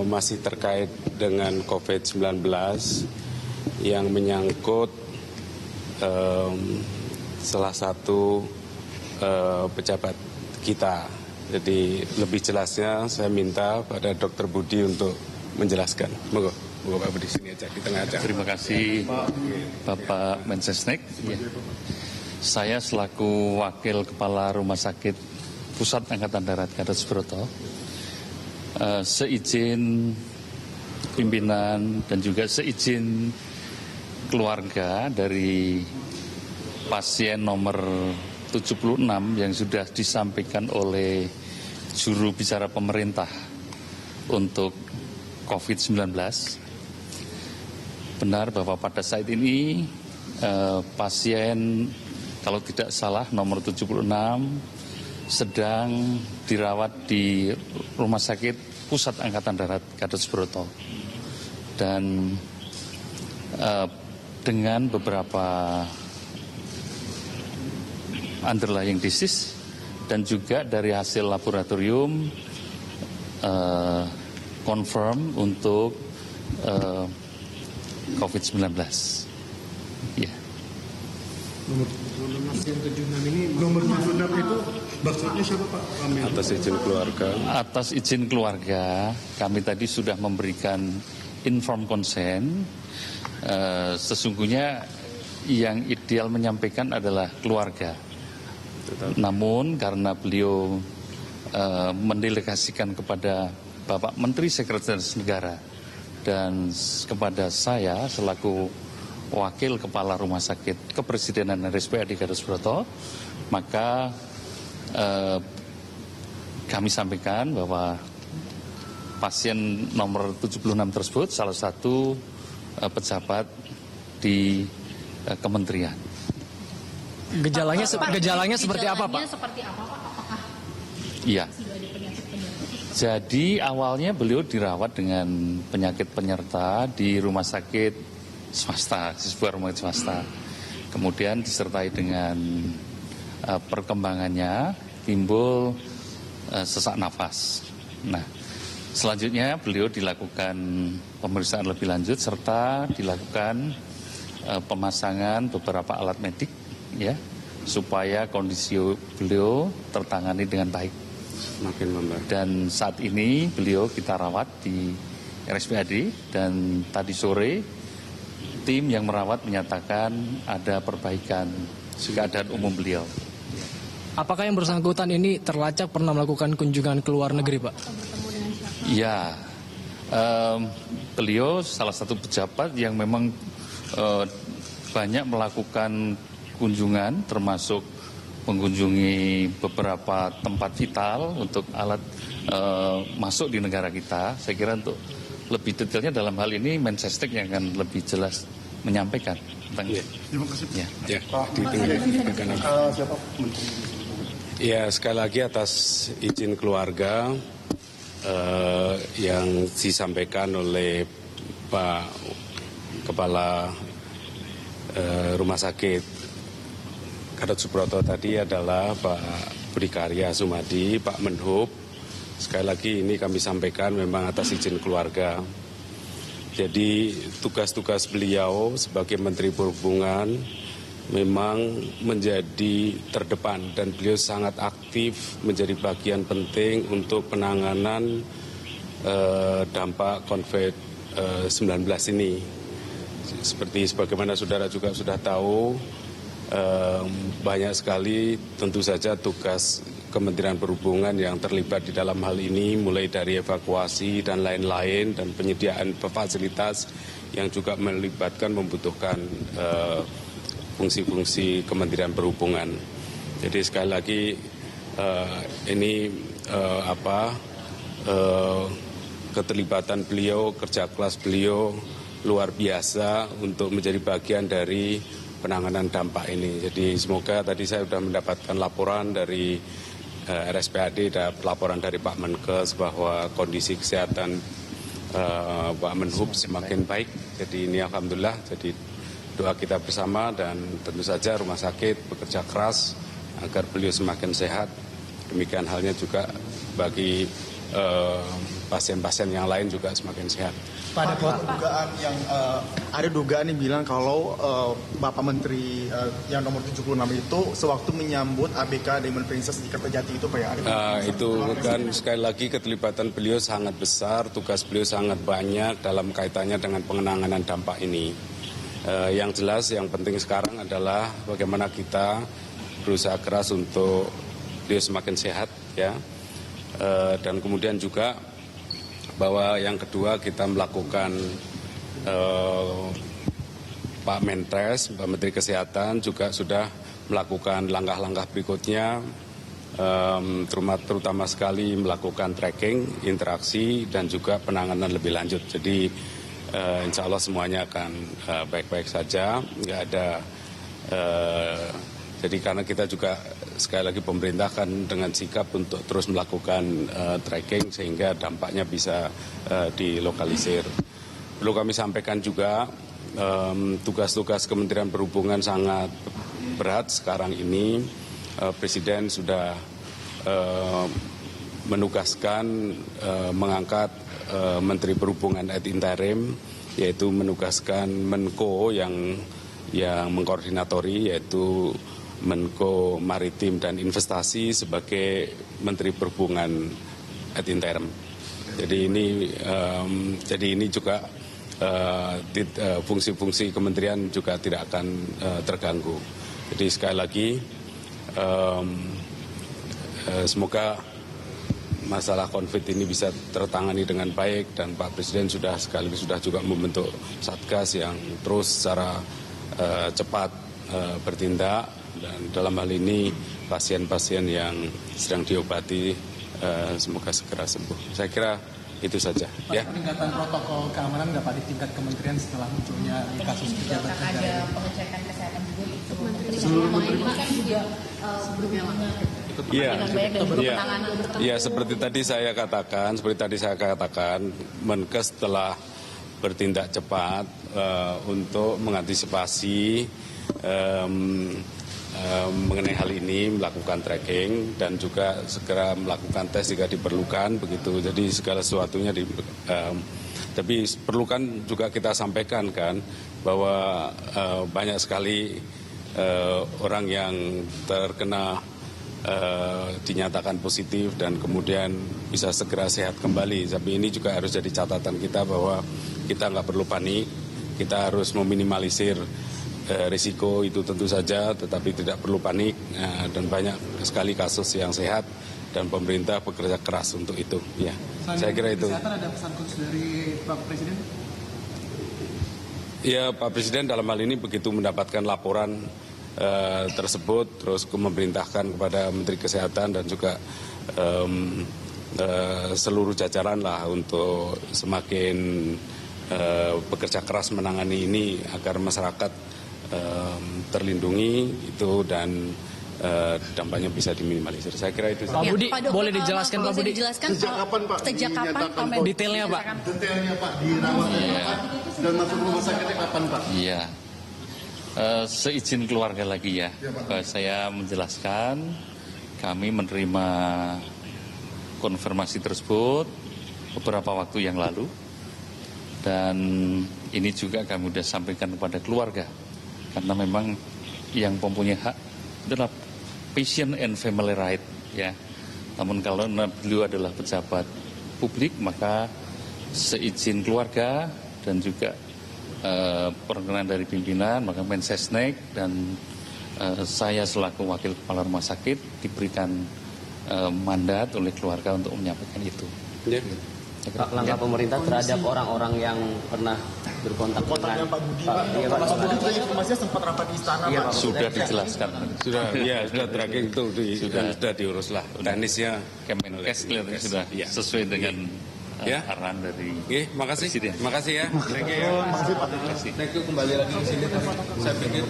masih terkait dengan COVID-19 yang menyangkut salah satu pejabat kita. Jadi lebih jelasnya saya minta pada Dr. Budi untuk menjelaskan. Monggo Pak Budi sini aja di tengah aja. Terima kasih Bapak Mensesnek. Ya. Saya selaku Wakil Kepala Rumah Sakit Pusat Angkatan Darat Gatot Subroto, seizin pimpinan dan juga seizin keluarga dari pasien nomor 76 yang sudah disampaikan oleh juru bicara pemerintah untuk COVID-19. Benar bahwa pada saat ini pasien, kalau tidak salah, nomor 76 sedang dirawat di Rumah Sakit Pusat Angkatan Darat Gatot Subroto. Dan dengan beberapa underlying disease dan juga dari hasil laboratorium confirm untuk COVID-19. Ya. Nomor 76 ini, nomor 76 itu maksudnya siapa Pak? Atas izin keluarga. Atas izin keluarga, kami tadi sudah memberikan informed consent. Sesungguhnya yang ideal menyampaikan adalah keluarga. Namun karena beliau mendelegasikan kepada Bapak Menteri Sekretaris Negara dan kepada saya selaku Wakil Kepala Rumah Sakit Kepresidenan RSPAD Gatot Subroto, maka kami sampaikan bahwa pasien nomor 76 tersebut salah satu pejabat di kementerian. Gejalanya seperti apa, Pak? Apakah iya. Jadi awalnya beliau dirawat dengan penyakit penyerta di rumah sakit swasta, di sebuah rumah sakit swasta. Kemudian disertai dengan perkembangannya timbul sesak nafas. Nah, selanjutnya beliau dilakukan pemeriksaan lebih lanjut serta dilakukan pemasangan beberapa alat medik, ya, supaya kondisi beliau tertangani dengan baik. Makin membaik. Dan saat ini beliau kita rawat di RSPAD dan tadi sore tim yang merawat menyatakan ada perbaikan keadaan umum beliau. Apakah yang bersangkutan ini terlacak pernah melakukan kunjungan ke luar negeri, Pak? Ya, beliau salah satu pejabat yang memang banyak melakukan kunjungan, termasuk mengunjungi beberapa tempat vital untuk alat masuk di negara kita. Saya kira untuk lebih detailnya dalam hal ini Mensesnek yang akan lebih jelas menyampaikan tentang itu. Terima kasih. Ya. Ya, ya, sekali lagi atas izin keluarga yang disampaikan oleh Pak Kepala Rumah Sakit Gatot Subroto tadi adalah Pak Budi Karya Sumadi, Pak Menhub. Sekali lagi ini kami sampaikan memang atas izin keluarga. Jadi tugas-tugas beliau sebagai Menteri Perhubungan memang menjadi terdepan dan beliau sangat aktif menjadi bagian penting untuk penanganan dampak COVID-19 ini. Seperti sebagaimana saudara juga sudah tahu, banyak sekali tentu saja tugas Kementerian Perhubungan yang terlibat di dalam hal ini, mulai dari evakuasi dan lain-lain dan penyediaan fasilitas yang juga membutuhkan fungsi-fungsi Kementerian Perhubungan. Jadi sekali lagi ini keterlibatan beliau, kerja keras beliau luar biasa untuk menjadi bagian dari penanganan dampak ini. Jadi semoga tadi saya sudah mendapatkan laporan dari RSPAD dan laporan dari Pak Menkes bahwa kondisi kesehatan Pak Menhub semakin baik. Jadi ini alhamdulillah, jadi doa kita bersama dan tentu saja rumah sakit bekerja keras agar beliau semakin sehat. Demikian halnya juga bagi pasien-pasien yang lain juga semakin sehat. Pada dugaan yang ada dugaan yang bilang kalau Bapak Menteri yang nomor 76 itu sewaktu menyambut ABK Diamond Princess di Kertajati itu Pak ya? Itu kan sekali lagi keterlibatan beliau sangat besar, tugas beliau sangat banyak dalam kaitannya dengan pengenanganan dampak ini. Yang jelas yang penting sekarang adalah bagaimana kita berusaha keras untuk beliau semakin sehat ya. Dan kemudian juga bahwa yang kedua kita melakukan Pak Menkes, Pak Menteri Kesehatan juga sudah melakukan langkah-langkah berikutnya, terutama sekali melakukan tracking, interaksi dan juga penanganan lebih lanjut. Jadi insya Allah semuanya akan baik-baik saja, nggak ada. Jadi karena kita juga sekali lagi pemerintah kan dengan sikap untuk terus melakukan tracking sehingga dampaknya bisa dilokalisir. Perlu kami sampaikan juga tugas-tugas Kementerian Perhubungan sangat berat sekarang ini. Presiden sudah menugaskan mengangkat Menteri Perhubungan ad interim, yaitu menugaskan Menko yang mengkoordinatori, yaitu Menko Maritim dan Investasi sebagai Menteri Perhubungan ad interim. Jadi ini juga fungsi-fungsi kementerian juga tidak akan terganggu. Jadi sekali lagi semoga masalah konflik ini bisa tertangani dengan baik dan Pak Presiden sudah juga membentuk satgas yang terus secara cepat bertindak. Dan dalam hal ini pasien-pasien yang sedang diobati semoga segera sembuh. Saya kira itu saja. Pak, ya. Peningkatan protokol keamanan nggak Pak di tingkat kementerian setelah munculnya kasus pejabat negara? Ada pengecekan kesehatan juga di seluruh menteri. Kan juga sebelumnya Iya, seperti tadi saya katakan, Menkes telah bertindak cepat untuk mengantisipasi mengenai hal ini, melakukan tracking dan juga segera melakukan tes jika diperlukan begitu. Jadi segala sesuatunya tapi perlukan juga kita sampaikan kan bahwa banyak sekali orang yang terkena dinyatakan positif dan kemudian bisa segera sehat kembali. Tapi ini juga harus jadi catatan kita bahwa kita nggak perlu panik, kita harus meminimalisir risiko itu tentu saja, tetapi tidak perlu panik dan banyak sekali kasus yang sehat dan pemerintah bekerja keras untuk itu. Ya, saya kira itu. Kesehatan ada pesan khusus dari Pak Presiden? Ya, Pak Presiden dalam hal ini begitu mendapatkan laporan tersebut, terus memerintahkan kepada Menteri Kesehatan dan juga seluruh jajaran lah untuk semakin bekerja keras menangani ini agar masyarakat terlindungi itu dan dampaknya bisa diminimalisir. Saya kira itu. Pak Budi, boleh dijelaskan Pak Budi? Sejak kapan Pak? Sejak kapan detailnya Pak? Detailnya Pak dirawat dan masuk rumah sakitnya kapan Pak? Iya. Seizin keluarga lagi ya, saya menjelaskan kami menerima konfirmasi tersebut beberapa waktu yang lalu dan ini juga kami sudah sampaikan kepada keluarga karena memang yang mempunyai hak adalah patient and family right ya. Namun kalau beliau adalah pejabat publik maka seizin keluarga dan juga perkenan dari pimpinan, maka Mensesnek dan saya selaku wakil kepala rumah sakit diberikan mandat oleh keluarga untuk menyampaikan itu. Ya. Pak, langkah pemerintah terhadap orang-orang yang pernah berkontak dengan Pak Budi, Pak. Pak Budi juga informasinya sempat rapat di istana, Pak. Sudah dijelaskan. Sudah tracking itu sudah diurus lah. Teknisnya Kemenkes kelihatannya sudah sesuai dengan arahan dari makasih. Makasih ya. Makasih Pak. kembali lagi ke sini. Saya pikir